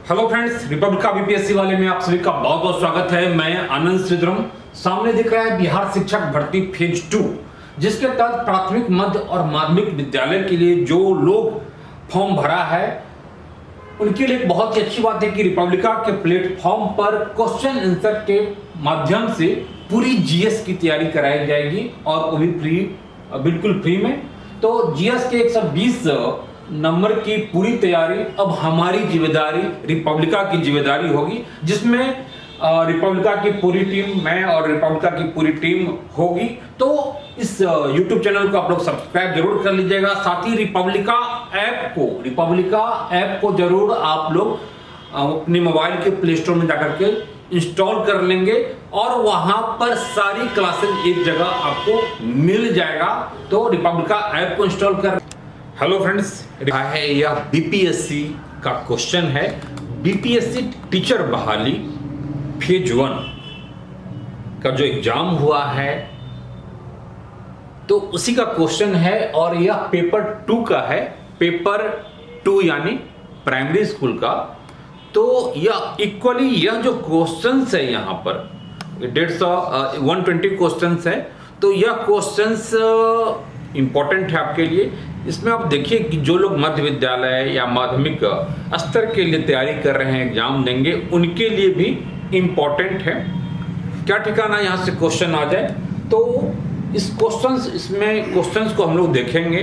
Hello friends, Republic का BPSC वाले में आप सभी का बहुत बहुत स्वागत है। मैं आनंद श्रीधरम। सामने दिख रहा है बिहार शिक्षक भर्ती फेज 2, जिसके तहत प्राथमिक, मध्य और माध्यमिक विद्यालय के लिए जो लोग फॉर्म भरा है उनके लिए एक बहुत ही अच्छी बात है कि रिपब्लिका के प्लेटफॉर्म पर क्वेश्चन आंसर के माध्यम से पूरी जीएस की तैयारी कराई जाएगी और वो भी बिल्कुल फ्री में। तो जीएस के 120 नंबर की पूरी तैयारी अब हमारी जिम्मेदारी, रिपब्लिका की जिम्मेदारी होगी, जिसमें रिपब्लिका की पूरी टीम, मैं और रिपब्लिका की पूरी टीम होगी। तो इस YouTube चैनल को आप लोग सब्सक्राइब जरूर कर लीजिएगा। साथ ही रिपब्लिका ऐप को जरूर आप लोग अपने मोबाइल के प्ले स्टोर में जाकर के इंस्टॉल कर लेंगे और वहां पर सारी क्लासेस एक जगह आपको मिल जाएगा। तो रिपब्लिका ऐप को इंस्टॉल कर। हेलो फ्रेंड्स, है यह बीपीएससी का क्वेश्चन है। बीपीएससी टीचर बहाली फेज 1 का जो एग्जाम हुआ है तो उसी का क्वेश्चन है और यह पेपर 2 का है। पेपर 2 यानी प्राइमरी स्कूल का। तो यह इक्वली यह जो क्वेश्चंस है यहाँ पर 120 क्वेश्चंस है। तो यह क्वेश्चंस इंपॉर्टेंट है आपके लिए। इसमें आप देखिए कि जो लोग मध्य विद्यालय या माध्यमिक स्तर के लिए तैयारी कर रहे हैं, एग्जाम देंगे, उनके लिए भी इम्पॉर्टेंट है। क्या ठिकाना यहाँ से क्वेश्चन आ जाए। तो इसमें क्वेश्चंस को हम लोग देखेंगे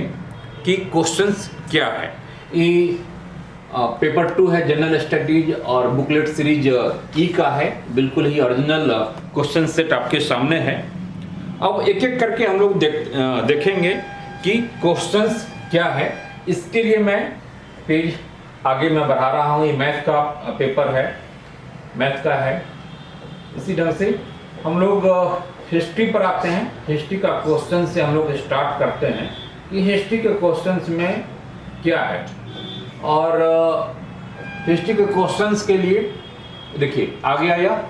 कि क्वेश्चंस क्या है। ये पेपर 2 है, जनरल स्टडीज और बुकलेट सीरीज ई का है। बिल्कुल ही ओरिजिनल क्वेश्चन सेट आपके सामने है। अब एक एक करके हम लोग देखेंगे कि क्वेश्चंस क्या है। इसके लिए मैं पेज आगे मैं बढ़ा रहा हूँ। ये मैथ का पेपर है, मैथ का है। इसी ढंग से हम लोग हिस्ट्री पर आते हैं। हिस्ट्री का क्वेश्चन से हम लोग स्टार्ट करते हैं कि हिस्ट्री के क्वेश्चंस में क्या है। और हिस्ट्री के क्वेश्चंस के लिए देखिए आगे आया,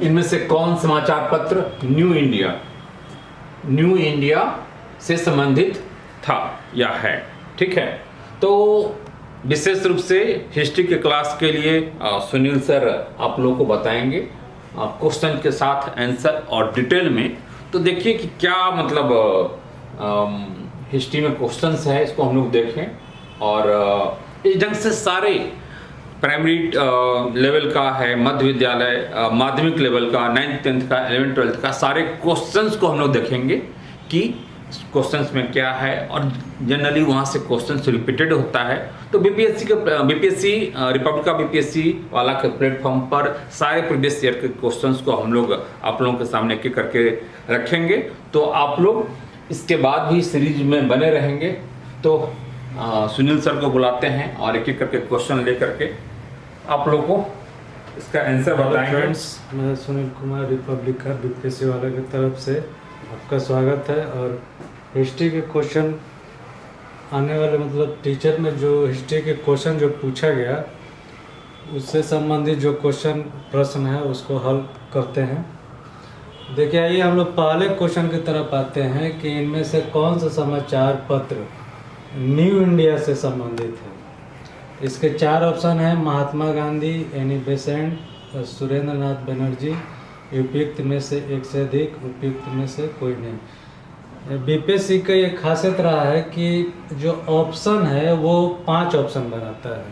इनमें से कौन समाचार पत्र न्यू इंडिया से संबंधित था या है। ठीक है, तो विशेष रूप से हिस्ट्री के क्लास के लिए सुनील सर आप लोगों को बताएंगे क्वेश्चन के साथ आंसर और डिटेल में। तो देखिए कि क्या मतलब हिस्ट्री में क्वेश्चंस है, इसको हम लोग देखें। और इस ढंग से सारे प्राइमरी लेवल का है, मध्य विद्यालय, माध्यमिक लेवल का, 9th 10th का, 11th 12th का, सारे क्वेश्चंस को हम लोग देखेंगे कि क्वेश्चंस में क्या है। और जनरली वहाँ से क्वेश्चंस रिपीटेड होता है। तो बीपीएससी रिपब्लिका बीपीएससी वाला के प्लेटफॉर्म पर सारे प्रीवियस ईयर के क्वेश्चंस को हम लोग आप लोगों के सामने एक करके रखेंगे। तो आप लोग इसके बाद भी सीरीज में बने रहेंगे। तो सुनील सर को बुलाते हैं और एक एक करके क्वेश्चन लेकर के आप लोग को इसका आंसर बताएंगे। फ्रेंड्स, मैं सुनील कुमार रिपब्लिका बीपीएससी वाले की तरफ से आपका स्वागत है। और हिस्ट्री के क्वेश्चन आने वाले मतलब टीचर में जो हिस्ट्री के क्वेश्चन जो पूछा गया उससे संबंधित जो क्वेश्चन प्रश्न है उसको हल करते हैं। देखिए, आइए हम लोग पहले क्वेश्चन की तरफ आते हैं कि इनमें से कौन सा समाचार पत्र न्यू इंडिया से संबंधित है। इसके 4 ऑप्शन हैं: महात्मा गांधी, एनी बेसेंट, सुरेंद्र नाथ बनर्जी। उपयुक्त में से एक से अधिक, उपयुक्त में से कोई नहीं। बीपीएससी का ये खासियत रहा है कि जो ऑप्शन है वो 5 ऑप्शन बनाता है।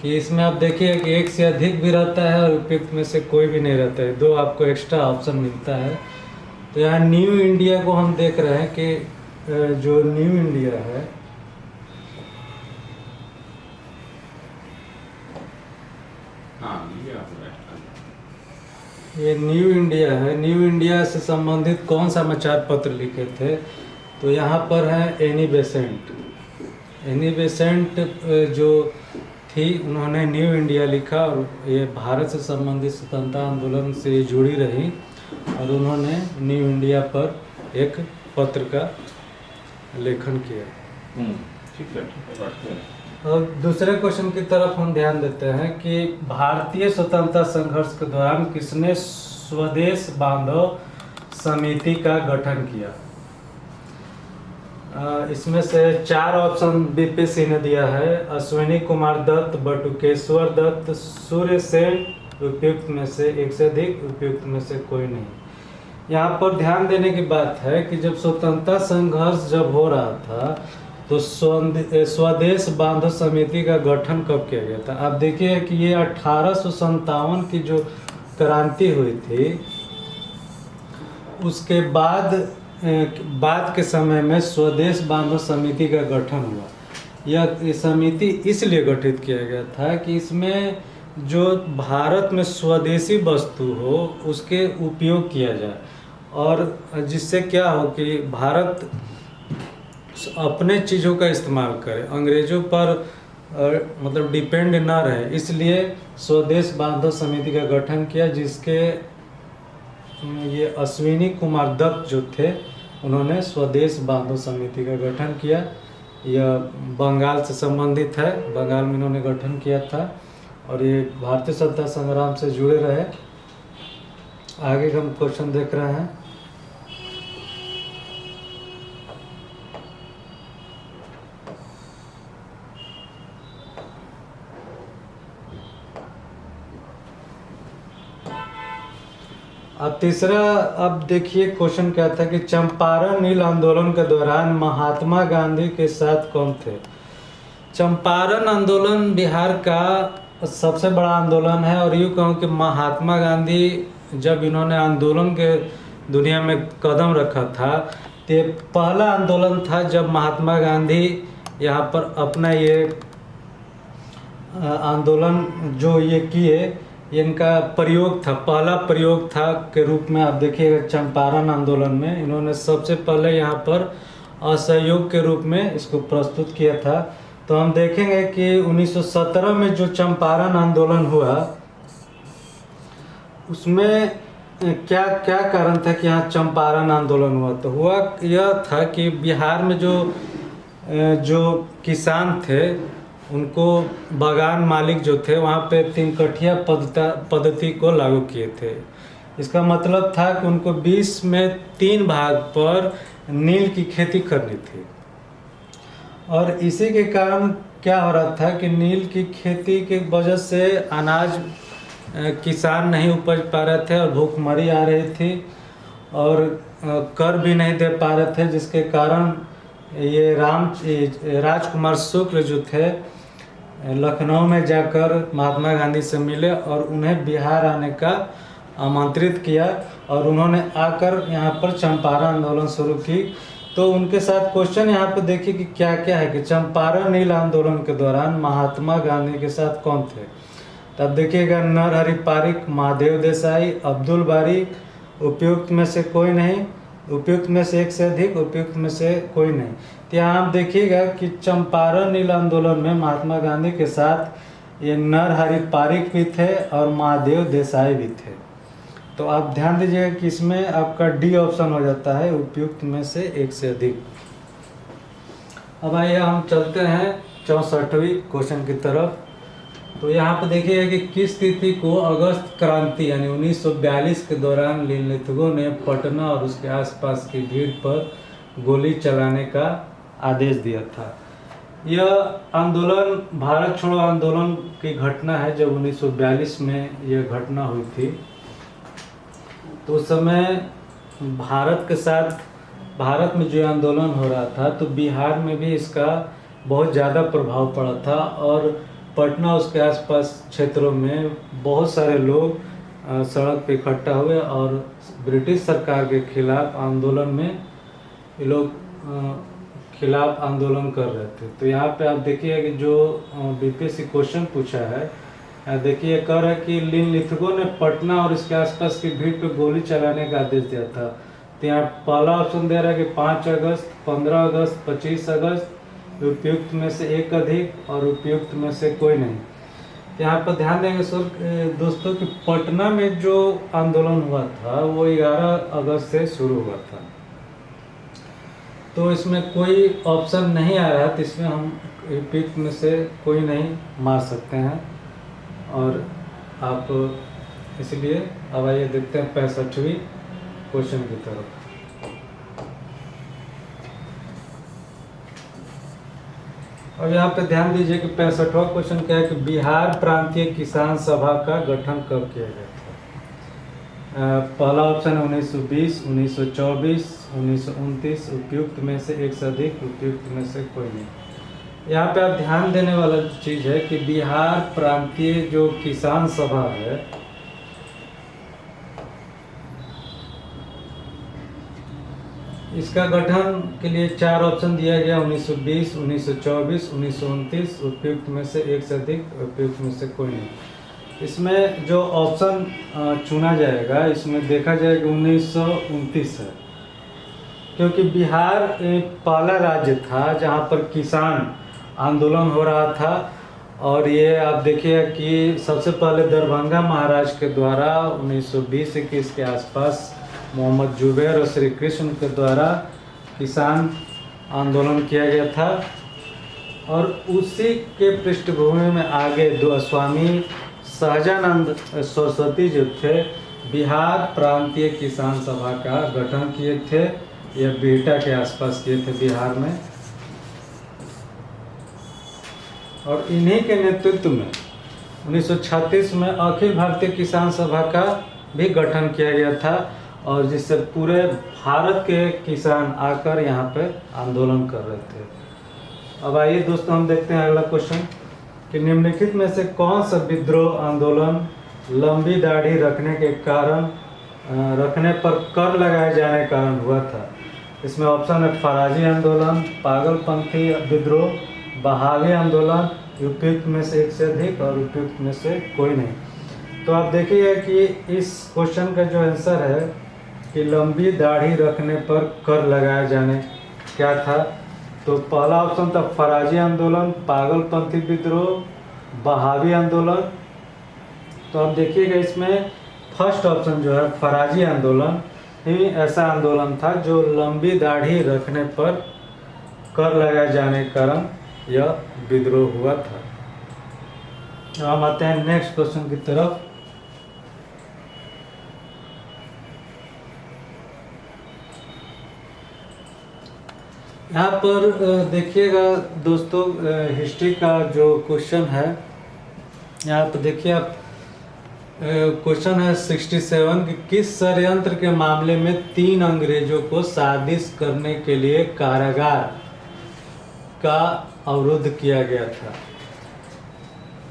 कि इसमें आप देखिए कि एक से अधिक भी रहता है और उपयुक्त में से कोई भी नहीं रहता है, 2 आपको एक्स्ट्रा ऑप्शन मिलता है। तो यहाँ न्यू इंडिया को हम देख रहे हैं कि जो न्यू इंडिया है ये न्यू इंडिया है। न्यू इंडिया से संबंधित कौन समाचार पत्र लिखे थे, तो यहाँ पर है एनी बेसेंट। एनी बेसेंट जो थी उन्होंने न्यू इंडिया लिखा और ये भारत से संबंधित स्वतंत्रता आंदोलन से जुड़ी रही और उन्होंने न्यू इंडिया पर एक पत्र का लेखन किया। ठीक है। और दूसरे क्वेश्चन की तरफ हम ध्यान देते हैं कि भारतीय स्वतंत्रता संघर्ष के दौरान किसने स्वदेश बांधव समिति का गठन किया। इसमें से 4 ऑप्शन बीपीएससी ने दिया है। अश्विनी कुमार दत्त, बटुकेश्वर दत्त, सूर्य सेन, उपयुक्त में से एक से अधिक, उपयुक्त में से कोई नहीं। यहाँ पर ध्यान देने की बात है कि जब स्वतंत्रता संघर्ष जब हो रहा था तो स्वदेश बांधो समिति का गठन कब किया गया था? आप देखिए कि ये 1857 की जो क्रांति हुई थी उसके बाद के समय में स्वदेश बांधो समिति का गठन हुआ। यह समिति इसलिए गठित किया गया था कि इसमें जो भारत में स्वदेशी वस्तु हो उसके उपयोग किया जाए और जिससे क्या हो कि भारत अपने चीज़ों का इस्तेमाल करे, अंग्रेज़ों पर मतलब डिपेंड ना रहे। इसलिए स्वदेश बांधो समिति का गठन किया, जिसके ये अश्विनी कुमार दत्त जो थे उन्होंने स्वदेश बांधो समिति का गठन किया। यह बंगाल से संबंधित है, बंगाल में इन्होंने गठन किया था और ये भारतीय स्वतंत्रता संग्राम से जुड़े रहे। आगे हम क्वेश्चन देख रहे हैं। अब तीसरा, अब देखिए क्वेश्चन क्या था कि चंपारण नील आंदोलन के दौरान महात्मा गांधी के साथ कौन थे? चंपारण आंदोलन बिहार का सबसे बड़ा आंदोलन है और यूँ कहूँ कि महात्मा गांधी जब इन्होंने आंदोलन के दुनिया में कदम रखा था तो ये पहला आंदोलन था जब महात्मा गांधी यहाँ पर अपना ये आंदोलन जो ये किए, इनका प्रयोग था, पहला प्रयोग था के रूप में आप देखिएगा। चंपारण आंदोलन में इन्होंने सबसे पहले यहाँ पर असहयोग के रूप में इसको प्रस्तुत किया था। तो हम देखेंगे कि 1917 में जो चंपारण आंदोलन हुआ उसमें क्या क्या कारण था कि यहाँ चंपारण आंदोलन हुआ? तो हुआ यह था कि बिहार में जो किसान थे उनको बागान मालिक जो थे वहाँ पे 3 कठिया पद्धति को लागू किए थे। इसका मतलब था कि उनको 20 में 3 भाग पर नील की खेती करनी थी और इसी के कारण क्या हो रहा था कि नील की खेती की वजह से अनाज किसान नहीं उपज पा रहे थे और भूखमरी आ रही थी और कर भी नहीं दे पा रहे थे, जिसके कारण ये राजकुमार शुक्ल जो थे लखनऊ में जाकर महात्मा गांधी से मिले और उन्हें बिहार आने का आमंत्रित किया और उन्होंने आकर यहाँ पर चंपारण आंदोलन शुरू की। तो उनके साथ क्वेश्चन यहाँ पे देखिए कि क्या क्या है कि चंपारण नील आंदोलन के दौरान महात्मा गांधी के साथ कौन थे? तब देखिएगा नरहरि पारिक, महादेव देसाई, अब्दुल बारी, उपयुक्त में से कोई नहीं, उपयुक्त में से एक से अधिक, उपयुक्त में से कोई नहीं। तो यहाँ आप देखिएगा कि चंपारण नील आंदोलन में महात्मा गांधी के साथ ये नरहरि पारिक भी थे और महादेव देसाई भी थे। तो आप ध्यान दीजिएगा कि इसमें आपका डी ऑप्शन हो जाता है, उपयुक्त में से एक से अधिक। अब आइए हम चलते हैं 64वीं क्वेश्चन की तरफ। तो यहाँ पर देखिएगा कि किस तिथि को अगस्त क्रांति यानी 1942 के दौरान निम्नलिखितों ने पटना और उसके आसपास की भीड़ पर गोली चलाने का आदेश दिया था? यह आंदोलन भारत छोड़ो आंदोलन की घटना है जब 1942 में यह घटना हुई थी। तो उस समय भारत के साथ भारत में जो आंदोलन हो रहा था तो बिहार में भी इसका बहुत ज़्यादा प्रभाव पड़ा था और पटना उसके आसपास क्षेत्रों में बहुत सारे लोग सड़क पे इकट्ठा हुए और ब्रिटिश सरकार के खिलाफ आंदोलन में ये लोग खिलाफ आंदोलन कर रहे थे। तो यहाँ पे आप देखिए कि जो बीपीएससी क्वेश्चन पूछा है, देखिए कह रहा है कि निम्नलिखितों ने पटना और इसके आसपास की भीड़ पे गोली चलाने का आदेश दिया था। तो यहाँ पहला ऑप्शन दे रहा है कि 5 अगस्त, 15 अगस्त, 25 अगस्त, उपयुक्त में से एक अधिक और उपयुक्त में से कोई नहीं। यहाँ पर ध्यान देंगे सर दोस्तों कि पटना में जो आंदोलन हुआ था वो 11 अगस्त से शुरू हुआ था। तो इसमें कोई ऑप्शन नहीं आ रहा है, तो इसमें हम उपयुक्त में से कोई नहीं मार सकते हैं और आप इसलिए अब आइए देखते हैं 65वीं क्वेश्चन की तरफ। और यहाँ पे ध्यान दीजिए कि 65वां क्वेश्चन क्या है कि बिहार प्रांतीय किसान सभा का गठन कब किया गया था। पहला ऑप्शन है 1920, 1924, 1929, उपयुक्त में से एक से अधिक, उपयुक्त में से कोई नहीं। यहाँ पे आप ध्यान देने वाला चीज़ है कि बिहार प्रांतीय जो किसान सभा है, इसका गठन के लिए 4 ऑप्शन दिया गया, 1920, 1924, 1929, उपयुक्त में से एक से अधिक, उपयुक्त में से कोई नहीं। इसमें जो ऑप्शन चुना जाएगा, इसमें देखा जाएगा 1929 है, क्योंकि बिहार एक पहला राज्य था जहां पर किसान आंदोलन हो रहा था। और ये आप देखिए कि सबसे पहले दरभंगा महाराज के द्वारा 1920-21 के आसपास मोहम्मद जुबैर और श्री कृष्ण के द्वारा किसान आंदोलन किया गया था। और उसी के पृष्ठभूमि में आगे दो स्वामी सहजानंद सरस्वती जो थे, बिहार प्रांतीय किसान सभा का गठन किए थे। यह बिहटा के आसपास किए थे बिहार में। और इन्हीं के नेतृत्व में 1936 में अखिल भारतीय किसान सभा का भी गठन किया गया था, और जिससे पूरे भारत के किसान आकर यहाँ पे आंदोलन कर रहे थे। अब आइए दोस्तों, हम देखते हैं अगला क्वेश्चन कि निम्नलिखित में से कौन सा विद्रोह आंदोलन लंबी दाढ़ी रखने के कारण रखने पर कर लगाए जाने के कारण हुआ था। इसमें ऑप्शन है फराजी आंदोलन, पागलपंथी विद्रोह, बहाली आंदोलन, उपयुक्त में से एक से अधिक और उपयुक्त में से कोई नहीं। तो आप देखिए कि इस क्वेश्चन का जो आंसर है कि लंबी दाढ़ी रखने पर कर लगाए जाने क्या था, तो पहला ऑप्शन था फराजी आंदोलन, पागलपंथी विद्रोह, बहावी आंदोलन। तो आप देखिएगा इसमें फर्स्ट ऑप्शन जो है फराजी आंदोलन ही ऐसा आंदोलन था जो लंबी दाढ़ी रखने पर कर लगाए जाने के कारण यह विद्रोह हुआ था। हम आते हैं नेक्स्ट क्वेश्चन की तरफ। यहाँ पर देखिएगा दोस्तों, हिस्ट्री का जो क्वेश्चन है, यहाँ पर देखिए आप, क्वेश्चन है 67 कि किस षड्यंत्र के मामले में 3 अंग्रेजों को साजिश करने के लिए कारागार का अवरुद्ध किया गया था।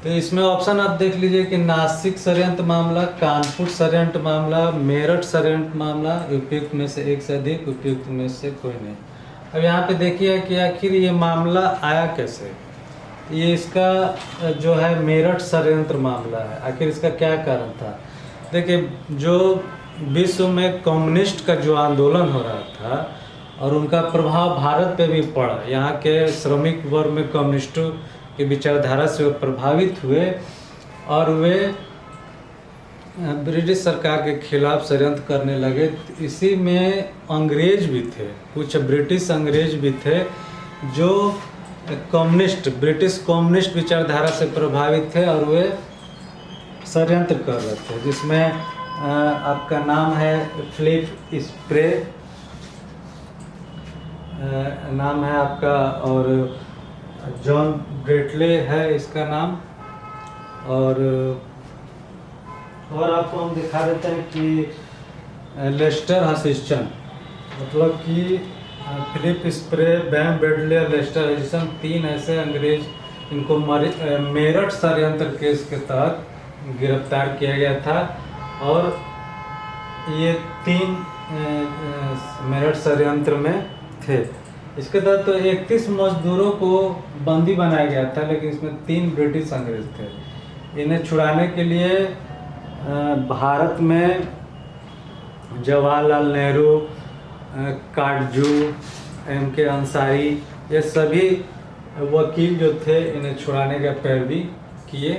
तो इसमें ऑप्शन आप देख लीजिए कि नासिक षड्यंत्र मामला, कानपुर षड्यंत्र मामला, मेरठ षड्यंत्र मामला, उपयुक्त में से एक से अधिक, उपयुक्त में से कोई नहीं। अब यहाँ पे देखिए कि आखिर ये मामला आया कैसे। ये इसका जो है मेरठ षड्यंत्र मामला है। आखिर इसका क्या कारण था? देखिए, जो विश्व में कम्युनिस्ट का जो आंदोलन हो रहा था और उनका प्रभाव भारत पे भी पड़ा, यहाँ के श्रमिक वर्ग में कम्युनिस्टों की विचारधारा से वो प्रभावित हुए और वे ब्रिटिश सरकार के खिलाफ षड्यंत्र करने लगे। इसी में अंग्रेज भी थे, कुछ ब्रिटिश अंग्रेज भी थे जो ब्रिटिश कम्युनिस्ट विचारधारा से प्रभावित थे और वे षड्यंत्र कर रहे थे, जिसमें आपका नाम है फिलिप स्प्रे नाम है आपका, और जॉन ब्रेटले है इसका नाम। और आपको हम दिखा देते हैं कि लेस्टर हचिसन, मतलब कि फिलिप स्प्रे, बैम ब्रेडले और लेस्टर हचिसन 3 ऐसे अंग्रेज, इनको मेरठ षड्यंत्र केस के तहत गिरफ्तार किया गया था। और ये 3 मेरठ षड्यंत्र में थे। इसके तहत तो 31 मजदूरों को बंदी बनाया गया था, लेकिन इसमें 3 ब्रिटिश अंग्रेज थे। इन्हें छुड़ाने के लिए भारत में जवाहरलाल नेहरू, काटजू, M.K. अंसारी, ये सभी वकील जो थे इन्हें छुड़ाने का पैरवी किए।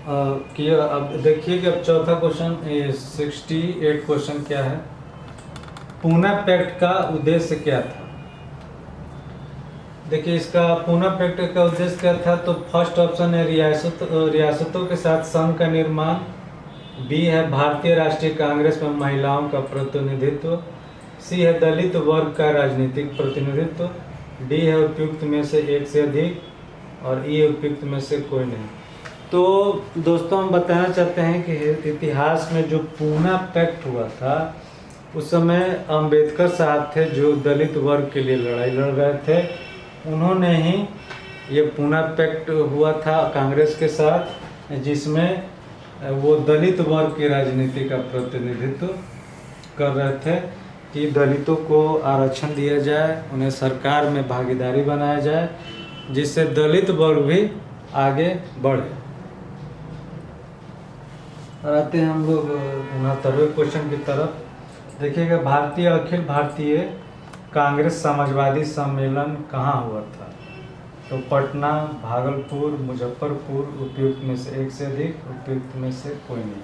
अब देखिए कि अब चौथा क्वेश्चन, 68 क्वेश्चन क्या है, पूना पैक्ट का उद्देश्य क्या था। देखिए, इसका पूना पैक्ट का उद्देश्य क्या था, तो फर्स्ट ऑप्शन है रियासतों के साथ संघ का निर्माण, बी है भारतीय राष्ट्रीय कांग्रेस में महिलाओं का प्रतिनिधित्व, सी है दलित वर्ग का राजनीतिक प्रतिनिधित्व, डी है उपयुक्त में से एक से अधिक और ई है उपयुक्त में से कोई नहीं। तो दोस्तों हम बताना चाहते हैं कि इतिहास में जो पूना पैक्ट हुआ था उस समय अंबेडकर साहब थे जो दलित वर्ग के लिए लड़ाई लड़ रहे थे। उन्होंने ही ये पूना पैक्ट हुआ था कांग्रेस के साथ, जिसमें वो दलित वर्ग की राजनीति का प्रतिनिधित्व कर रहे थे कि दलितों को आरक्षण दिया जाए, उन्हें सरकार में भागीदारी बनाया जाए, जिससे दलित वर्ग भी आगे बढ़े। और आते हैं हम लोग 69वें क्वेश्चन की तरफ। देखिएगा, भारतीय अखिल भारतीय कांग्रेस समाजवादी सम्मेलन कहाँ हुआ था? तो पटना, भागलपुर, मुजफ्फरपुर, उपयुक्त में से एक से अधिक, उपयुक्त में से कोई नहीं।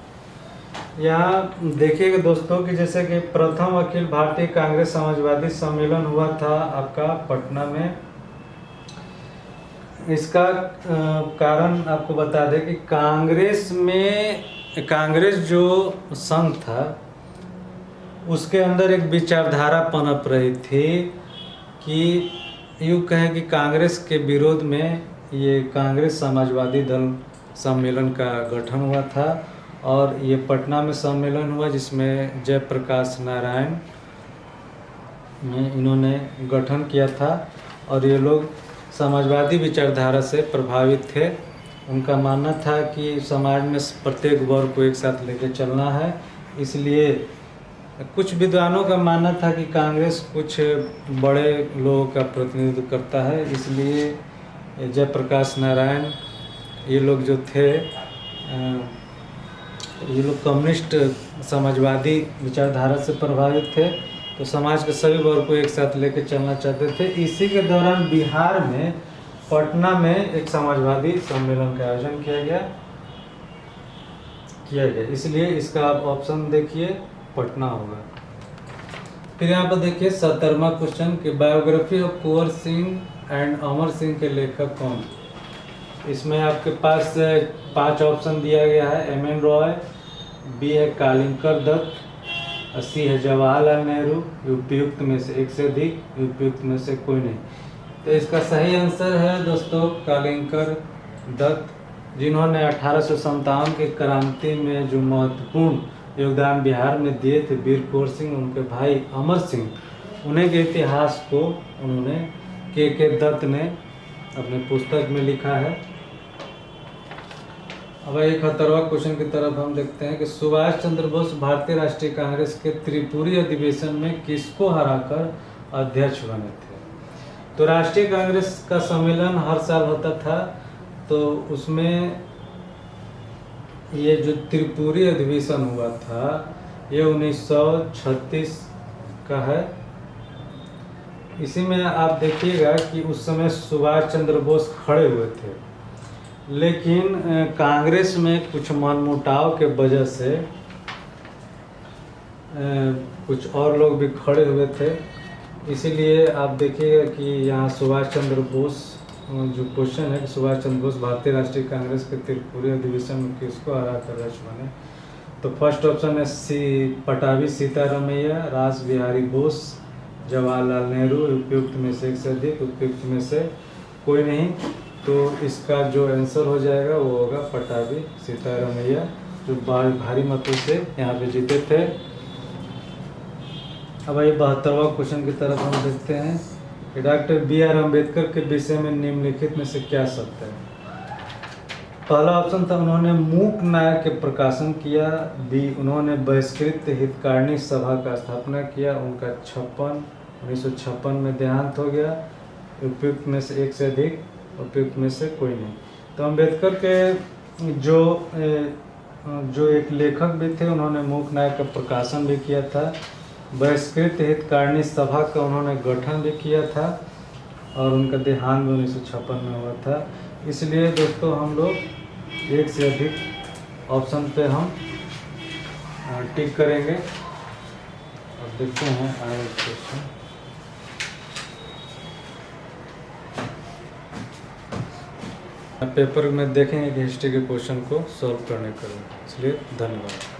यहाँ देखिएगा दोस्तों कि जैसे कि प्रथम अखिल भारतीय कांग्रेस समाजवादी सम्मेलन हुआ था आपका पटना में। इसका कारण आपको बता दें कि कांग्रेस जो संघ था उसके अंदर एक विचारधारा पनप रही थी कि यूँ कहें कि कांग्रेस के विरोध में ये कांग्रेस समाजवादी दल सम्मेलन का गठन हुआ था और ये पटना में सम्मेलन हुआ जिसमें जयप्रकाश नारायण ने इन्होंने गठन किया था और ये लोग समाजवादी विचारधारा से प्रभावित थे। उनका मानना था कि समाज में प्रत्येक वर्ग को एक साथ लेकर चलना है, इसलिए कुछ विद्वानों का मानना था कि कांग्रेस कुछ बड़े लोगों का प्रतिनिधित्व करता है, इसलिए जयप्रकाश नारायण ये लोग जो थे ये लोग कम्युनिस्ट समाजवादी विचारधारा से प्रभावित थे, तो समाज के सभी वर्ग को एक साथ लेकर चलना चाहते थे। इसी के दौरान बिहार में पटना में एक समाजवादी सम्मेलन का आयोजन किया गया, इसलिए इसका आप ऑप्शन देखिए पटना होगा। फिर यहाँ पर देखिए 70वां क्वेश्चन कि biography of Kunwar Singh and Amar Singh के लेखक कौन? इसमें आपके पास 5 ऑप्शन दिया गया है। एम.एन. रॉय, बी है कालिंकर दत्त, सी है जवाहरलाल नेहरू, उपयुक्त में से एक से अधिक, उपयुक्त में से कोई नहीं। तो इसका सही आंसर है दोस्तों कालिंकर दत्त, जिन्होंने 1857 की क्रांति में जो महत्वपूर्ण योगदान बिहार में दिए थे। वीर कुंवर सिंह, उनके भाई अमर सिंह, उन्हीं के इतिहास को उन्होंने के दत्त ने अपने पुस्तक में लिखा है। अब 71वां क्वेश्चन की तरफ हम देखते हैं कि सुभाष चंद्र बोस भारतीय राष्ट्रीय कांग्रेस के त्रिपुरी अधिवेशन में किसको हराकर अध्यक्ष बने थे? तो राष्ट्रीय कांग्रेस का सम्मेलन हर साल होता था, तो उसमें ये जो त्रिपुरी अधिवेशन हुआ था ये 1936 का है। इसी में आप देखिएगा कि उस समय सुभाष चंद्र बोस खड़े हुए थे, लेकिन कांग्रेस में कुछ मनमुटाव के वजह से कुछ और लोग भी खड़े हुए थे। इसीलिए आप देखिएगा कि यहाँ सुभाष चंद्र बोस जो क्वेश्चन है कि सुभाष चंद्र बोस भारतीय राष्ट्रीय कांग्रेस के त्रिपुरी अधिवेशन में किसको हरा कर अध्यक्ष बने? तो फर्स्ट ऑप्शन है सी पटाभी सीतारामैया, रास बिहारी बोस, जवाहरलाल नेहरू, उपयुक्त में से एक से अधिक, उपयुक्त में से कोई नहीं। तो इसका जो आंसर हो जाएगा वो होगा पटाभी सीतारामैया, जो भारी मतों से यहाँ पे जीते थे। अब आइए 72वां क्वेश्चन की तरफ हम देखते हैं कि डॉक्टर बी.आर. अम्बेडकर के विषय में निम्नलिखित में से क्या सत्य है? पहला ऑप्शन था उन्होंने मूक नायक के प्रकाशन किया, बी उन्होंने बहिष्कृत हितकारिणी सभा का स्थापना किया, उनका 1956 में देहांत हो गया, उपयुक्त में से एक से अधिक, उपयुक्त में से कोई नहीं। तो अम्बेडकर के जो एक लेखक भी थे, उन्होंने मूक नायक का प्रकाशन भी किया था, बहिष्कृत हितकारिणी सभा का उन्होंने गठन भी किया था और उनका देहांत 1956 में हुआ था। इसलिए दोस्तों हम लोग एक से अधिक ऑप्शन पे हम टिक करेंगे और देखते हैं आगे क्वेश्चन। पेपर में देखेंगे कि हिस्ट्री के क्वेश्चन को सॉल्व करने के लिए। इसलिए धन्यवाद।